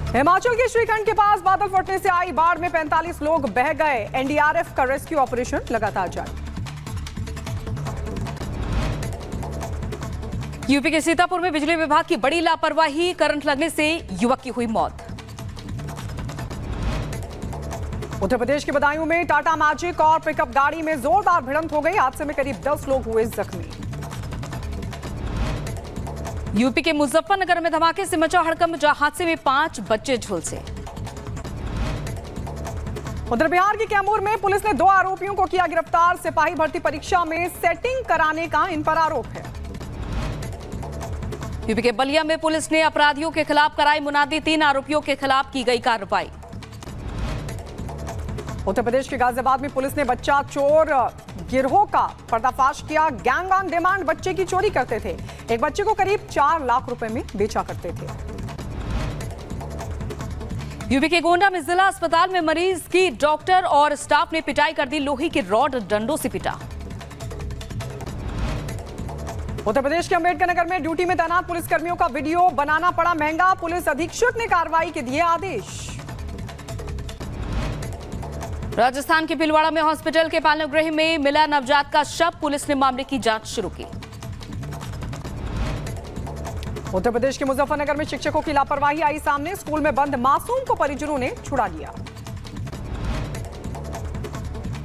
हिमाचल के श्रीखंड के पास बादल फटने से आई बाढ़ में 45 लोग बह गए। एनडीआरएफ का रेस्क्यू ऑपरेशन लगातार जारी। यूपी के सीतापुर में बिजली विभाग की बड़ी लापरवाही, करंट लगने से युवक की हुई मौत। उत्तर प्रदेश के बदायूं में टाटा मैजिक और पिकअप गाड़ी में जोरदार भिड़ंत हो गई। हादसे में करीब 10 लोग हुए जख्मी। यूपी के मुजफ्फरनगर में धमाके से मचा हड़कंप, जहां हादसे में 5 बच्चे झुलसे। उधर बिहार के कैमूर में पुलिस ने 2 आरोपियों को किया गिरफ्तार। सिपाही भर्ती परीक्षा में सेटिंग कराने का इन पर आरोप है। यूपी के बलिया में पुलिस ने अपराधियों के खिलाफ कराई मुनादी, 3 आरोपियों के खिलाफ की गई कार्रवाई। उत्तर प्रदेश के गाजियाबाद में पुलिस ने बच्चा चोर गिरोह का पर्दाफाश किया। गैंग ऑन डिमांड बच्चे की चोरी करते थे। एक बच्चे को करीब 4 लाख रुपए में बेचा करते थे। यूपी के गोंडा में जिला अस्पताल में मरीज की डॉक्टर और स्टाफ ने पिटाई कर दी। लोहे की रॉड डंडों से पिटा। उत्तर प्रदेश के अंबेडकर नगर में ड्यूटी में तैनात पुलिसकर्मियों का वीडियो बनाना पड़ा महंगा। पुलिस अधीक्षक ने कार्रवाई के दिए आदेश। राजस्थान के भीलवाड़ा में हॉस्पिटल के पालक गृह में मिला नवजात का शव। पुलिस ने मामले की जांच शुरू की। उत्तर प्रदेश के मुजफ्फरनगर में शिक्षकों की लापरवाही आई सामने। स्कूल में बंद मासूम को परिजनों ने छुड़ा लिया।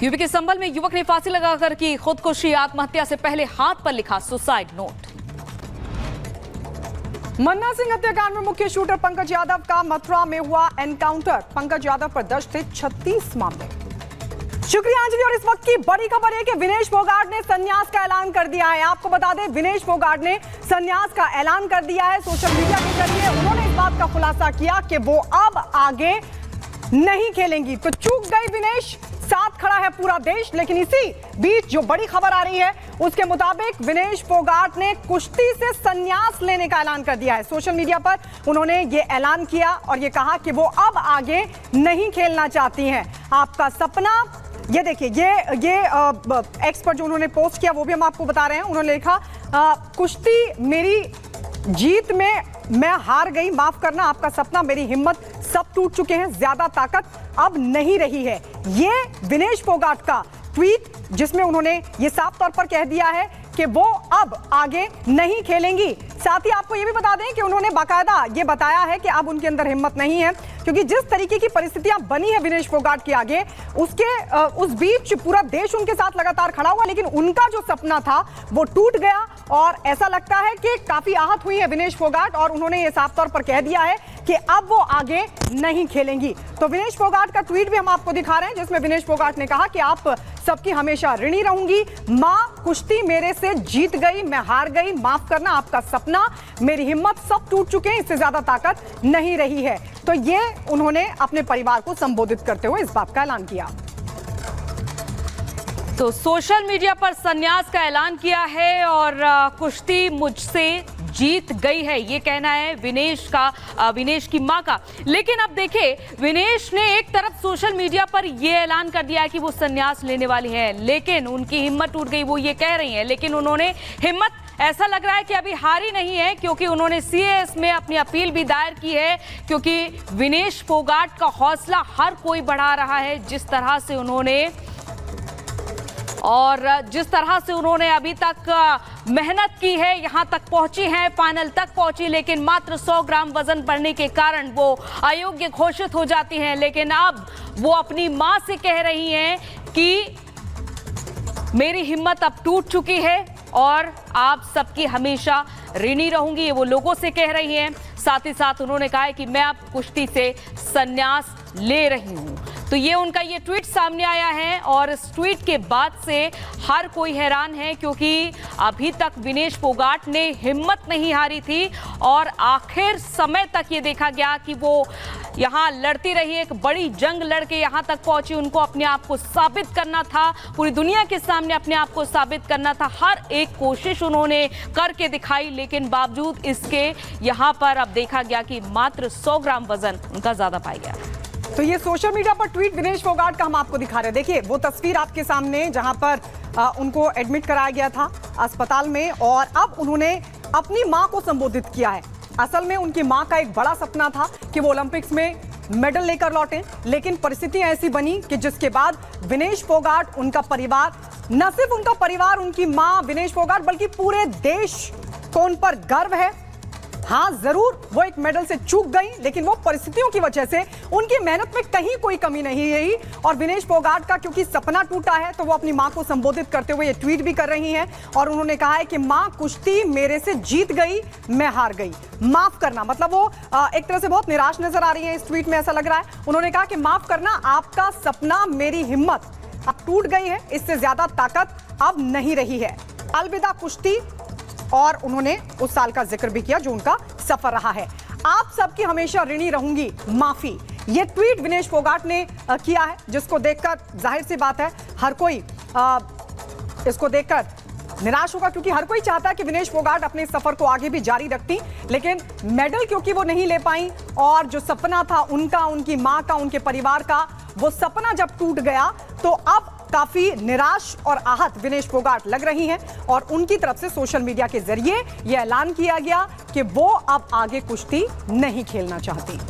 यूपी के संभल में युवक ने फांसी लगाकर की खुदकुशी। आत्महत्या से पहले हाथ पर लिखा सुसाइड नोट। मन्ना सिंह हत्याकांड में मुख्य शूटर पंकज यादव का मथुरा में हुआ एनकाउंटर। पंकज यादव पर दर्ज थे 36 मामले। शुक्रिया अंजलि। और इस वक्त की बड़ी खबर है कि विनेश फोगाट ने संन्यास का ऐलान कर दिया है। आपको बता दें, विनेश फोगाट ने संन्यास का ऐलान कर दिया है। सोशल मीडिया के जरिए उन्होंने इस बात का खुलासा किया कि वो अब आगे नहीं खेलेंगी। तो चूक गई विनेश, साथ खड़ा है पूरा देश। लेकिन इसी बीच जो बड़ी खबर आ रही है उसके मुताबिक विनेश फोगाट ने कुश्ती से संन्यास लेने का ऐलान कर दिया है। सोशल मीडिया पर उन्होंने ये ऐलान किया और ये कहा कि वो अब आगे नहीं खेलना चाहती हैं। आपका सपना, ये देखिए, ये एक्स पर जो उन्होंने पोस्ट किया वो भी हम आपको बता रहे हैं। उन्होंने लिखा, कुश्ती मेरी जीत में मैं हार गई, माफ करना। आपका सपना, मेरी हिम्मत सब टूट चुके हैं। ज्यादा ताकत अब नहीं रही है। ये विनेश फोगाट का ट्वीट, जिसमें उन्होंने ये साफ तौर पर कह दिया है कि वो अब आगे नहीं खेलेंगी। साथ ही आपको ये भी बता दें कि उन्होंने बाकायदा ये बताया है कि अब उनके अंदर हिम्मत नहीं है, क्योंकि जिस तरीके की परिस्थितियां बनी है विनेश फोगाट के आगे, उस बीच पूरा देश उनके साथ लगातार खड़ा हुआ। लेकिन उनका जो सपना था वो टूट गया और ऐसा लगता है कि काफी आहत हुई है विनेश फोगाट। और उन्होंने ये साफ तौर पर कह दिया है कि अब वो आगे नहीं खेलेंगी। तो विनेश फोगाट का ट्वीट भी हम आपको दिखा रहे हैं, जिसमें विनेश फोगाट ने कहा कि आप सबकी हमेशा ऋणी रहूंगी। मां, कुश्ती मेरे से जीत गई, मैं हार गई, माफ करना। आपका सपना, मेरी हिम्मत सब टूट चुके हैं, इससे ज्यादा ताकत नहीं रही है। तो ये उन्होंने अपने परिवार को संबोधित करते हुए इस बात का ऐलान किया। तो सोशल मीडिया पर संन्यास का ऐलान किया है और कुश्ती मुझसे जीत गई है, ये कहना है विनेश की मां का। लेकिन अब देखिए, विनेश ने एक तरफ सोशल मीडिया पर ये ऐलान कर दिया है कि वो संन्यास लेने वाली हैं, लेकिन उनकी हिम्मत टूट गई, वो ये कह रही हैं। लेकिन उन्होंने हिम्मत, ऐसा लग रहा है कि अभी हारी नहीं है, क्योंकि उन्होंने सीएस में अपनी अपील भी दायर की है। क्योंकि विनेश फोगाट का हौसला हर कोई बढ़ा रहा है, जिस तरह से उन्होंने अभी तक मेहनत की है, यहां तक पहुंची है, फाइनल तक पहुंची। लेकिन मात्र 100 ग्राम वजन बढ़ने के कारण वो अयोग्य घोषित हो जाती हैं। लेकिन अब वो अपनी मां से कह रही हैं कि मेरी हिम्मत अब टूट चुकी है और आप सबकी हमेशा ऋणी रहूंगी, ये वो लोगों से कह रही हैं। साथ ही साथ उन्होंने कहा है कि मैं अब कुश्ती से संन्यास ले रही हूं। तो ये उनका ये ट्वीट सामने आया है और इस ट्वीट के बाद से हर कोई हैरान है, क्योंकि अभी तक विनेश फोगाट ने हिम्मत नहीं हारी थी और आखिर समय तक ये देखा गया कि वो यहाँ लड़ती रही, एक बड़ी जंग लड़के यहाँ तक पहुंची। उनको अपने आप को साबित करना था, पूरी दुनिया के सामने अपने आप को साबित करना था। हर एक कोशिश उन्होंने करके दिखाई, लेकिन बावजूद इसके यहाँ पर अब देखा गया कि मात्र 100 ग्राम वजन उनका ज्यादा पाया गया। तो ये सोशल मीडिया पर ट्वीट विनेश फोगाट का हम आपको दिखा रहे हैं। देखिए वो तस्वीर आपके सामने, जहां पर उनको एडमिट कराया गया था अस्पताल में, और अब उन्होंने अपनी मां को संबोधित किया है। असल में उनकी मां का एक बड़ा सपना था कि वो ओलंपिक्स में मेडल लेकर लौटे, लेकिन परिस्थितियां ऐसी बनी कि जिसके बाद विनेश फोगाट, उनका परिवार, न सिर्फ उनका परिवार, उनकी मां विनेश फोगाट, बल्कि पूरे देश को उन पर गर्व है। हाँ, जरूर वो एक मेडल से चूक गई, लेकिन वो परिस्थितियों की वजह से उनकी मेहनत में कहीं कोई कमी नहीं रही। और विनेश फोगाट का क्योंकि सपना टूटा है, तो वो अपनी मां को संबोधित करते हुए ये ट्वीट भी कर रही हैं और उन्होंने कहा है कि मां, कुश्ती मेरे से जीत गई, मैं हार गई, माफ करना। मतलब वो एक तरह से बहुत निराश नजर आ रही है इस ट्वीट में, ऐसा लग रहा है। उन्होंने कहा कि माफ करना, आपका सपना, मेरी हिम्मत अब टूट गई है, इससे ज्यादा ताकत अब नहीं रही है, अलविदा कुश्ती। और उन्होंने उस साल का जिक्र भी किया जो उनका सफर रहा है। आप सबकी हमेशा ऋणी रहूंगी, माफी। ये ट्वीट विनेश फोगाट ने किया है, जिसको देखकर जाहिर सी बात है हर कोई इसको देखकर निराश होगा, क्योंकि हर कोई चाहता है कि विनेश फोगाट अपने सफर को आगे भी जारी रखती, लेकिन मेडल क्योंकि वो नहीं ले पाई और जो सपना था उनका, उनकी मां का, उनके परिवार का, वो सपना जब टूट गया तो अब काफी निराश और आहत विनेश फोगाट लग रही हैं और उनकी तरफ से सोशल मीडिया के जरिए यह ऐलान किया गया कि वो अब आगे कुश्ती नहीं खेलना चाहती।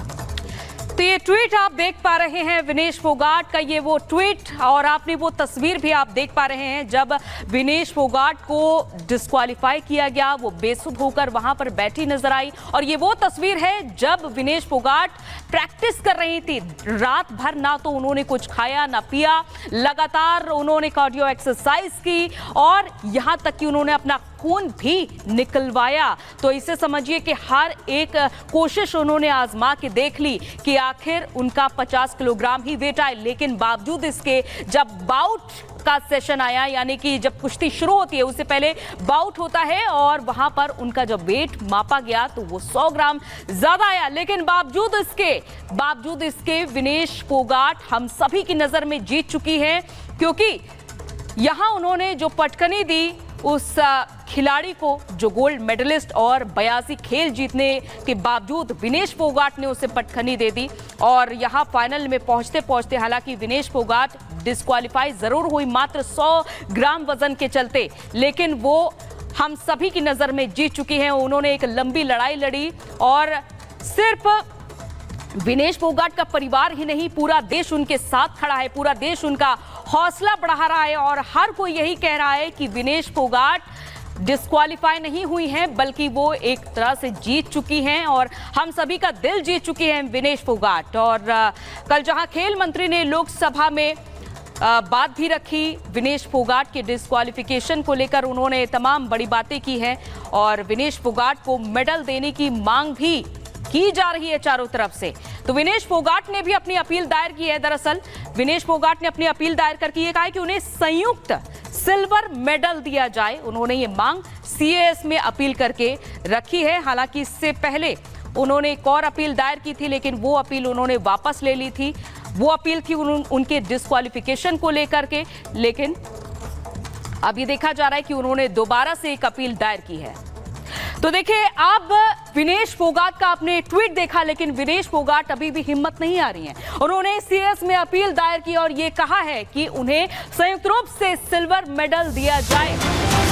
तो ये ट्वीट आप देख पा रहे हैं विनेश फोगाट का, ये वो ट्वीट, और आपने वो तस्वीर भी आप देख पा रहे हैं जब विनेश फोगाट को डिस्क्वालीफाई किया गया, वो बेसुध होकर वहां पर बैठी नजर आई। और ये वो तस्वीर है जब विनेश फोगाट प्रैक्टिस कर रही थी, रात भर ना तो उन्होंने कुछ खाया ना पिया, लगातार उन्होंने कार्डियो एक्सरसाइज की और यहां तक कि उन्होंने अपना खून भी निकलवाया। तो इसे समझिए कि हर एक कोशिश उन्होंने आजमा के देख ली कि आखिर उनका 50 किलोग्राम ही वेट आए, लेकिन बावजूद इसके जब बाउट का सेशन आया, यानी कि जब कुश्ती शुरू होती है उससे पहले बाउट होता है और वहां पर उनका जब वेट मापा गया तो वो 100 ग्राम ज्यादा आया। लेकिन बावजूद इसके विनेश फोगाट हम सभी की नजर में जीत चुकी है, क्योंकि यहां उन्होंने जो पटकनी दी उस खिलाड़ी को जो गोल्ड मेडलिस्ट और 82 खेल जीतने के बावजूद विनेश फोगाट ने उसे पटखनी दे दी। और यहां फाइनल में पहुंचते पहुंचते हालांकि विनेश फोगाट डिस्क्वालीफाई जरूर हुई मात्र 100 ग्राम वजन के चलते, लेकिन वो हम सभी की नजर में जीत चुकी हैं। उन्होंने एक लंबी लड़ाई लड़ी और सिर्फ विनेश फोगाट का परिवार ही नहीं, पूरा देश उनके साथ खड़ा है, पूरा देश उनका हौसला बढ़ा रहा है और हर कोई यही कह रहा है कि विनेश फोगाट डिस्क्वालीफाई नहीं हुई हैं, बल्कि वो एक तरह से जीत चुकी हैं और हम सभी का दिल जीत चुकी हैं विनेश फोगाट। और कल जहां खेल मंत्री ने लोकसभा में बात भी रखी विनेश फोगाट के डिस्क्वालिफिकेशन को लेकर, उन्होंने तमाम बड़ी बातें की हैं और विनेश फोगाट को मेडल देने की मांग भी की जा रही है चारों तरफ से। तो विनेश फोगाट ने भी अपनी अपील दायर की है। दरअसल विनेश फोगाट ने अपनी अपील दायर करके ये कहा है कि उन्हें संयुक्त सिल्वर मेडल दिया जाए। उन्होंने ये मांग सीएएस में अपील करके रखी है। हालांकि इससे पहले उन्होंने एक और अपील दायर की थी, लेकिन वो अपील उन्होंने वापस ले ली थी। वो अपील थी उनके डिस्क्वालिफिकेशन को लेकर के, लेकिन अब ये देखा जा रहा है कि उन्होंने दोबारा से एक अपील दायर की है। तो देखिए, अब विनेश फोगाट का आपने ट्वीट देखा, लेकिन विनेश फोगाट अभी भी हिम्मत नहीं आ रही हैं। उन्होंने सीएस में अपील दायर की और ये कहा है कि उन्हें संयुक्त रूप से सिल्वर मेडल दिया जाए।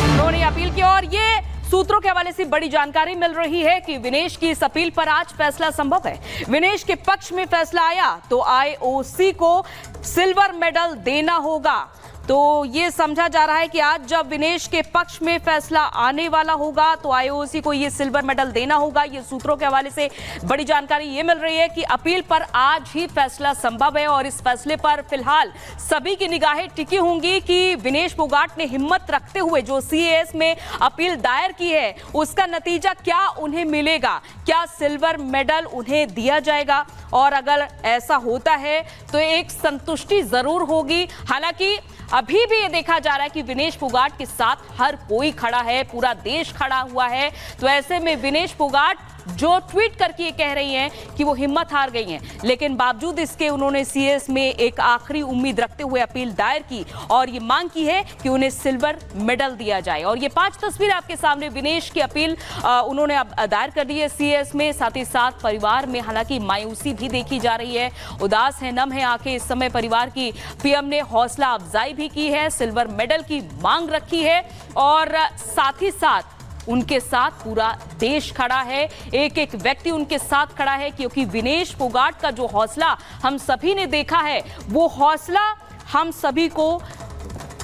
उन्होंने अपील की और ये सूत्रों के हवाले से बड़ी जानकारी मिल रही है कि विनेश की इस अपील पर आज फैसला संभव है। विनेश के पक्ष में फैसला आया तो आईओसी को सिल्वर मेडल देना होगा। तो ये समझा जा रहा है कि आज जब विनेश के पक्ष में फैसला आने वाला होगा तो आईओसी को ये सिल्वर मेडल देना होगा। ये सूत्रों के हवाले से बड़ी जानकारी ये मिल रही है कि अपील पर आज ही फैसला संभव है और इस फैसले पर फिलहाल सभी की निगाहें टिकी होंगी कि विनेश फोगाट ने हिम्मत रखते हुए जो सीएएस में अपील दायर की है उसका नतीजा क्या उन्हें मिलेगा, क्या सिल्वर मेडल उन्हें दिया जाएगा। और अगर ऐसा होता है तो एक संतुष्टि जरूर होगी। हालांकि अभी भी ये देखा जा रहा है कि विनेश फोगाट के साथ हर कोई खड़ा है, पूरा देश खड़ा हुआ है। तो ऐसे में विनेश फोगाट जो ट्वीट करके ये कह रही हैं कि वो हिम्मत हार गई हैं, लेकिन बावजूद इसके उन्होंने सीएस में एक आखिरी उम्मीद रखते हुए अपील दायर की और ये मांग की है कि उन्हें सिल्वर मेडल दिया जाए। और ये 5 तस्वीर आपके सामने विनेश की अपील उन्होंने अब दायर कर दी है सीएस में। साथ ही साथ परिवार में हालांकि मायूसी भी देखी जा रही है, उदास है, नम है आंखें इस समय परिवार की। पीएम ने हौसला अफजाई भी की है, सिल्वर मेडल की मांग रखी है और साथ ही साथ उनके साथ पूरा देश खड़ा है, एक एक व्यक्ति उनके साथ खड़ा है, क्योंकि विनेश फोगाट का जो हौसला हम सभी ने देखा है, वो हौसला हम सभी को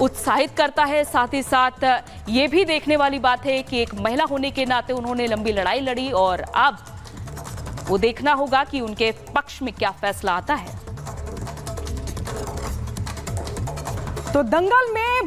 उत्साहित करता है। साथ ही साथ ये भी देखने वाली बात है कि एक महिला होने के नाते उन्होंने लंबी लड़ाई लड़ी और अब वो देखना होगा कि उनके पक्ष में क्या फैसला आता है। तो दंगल में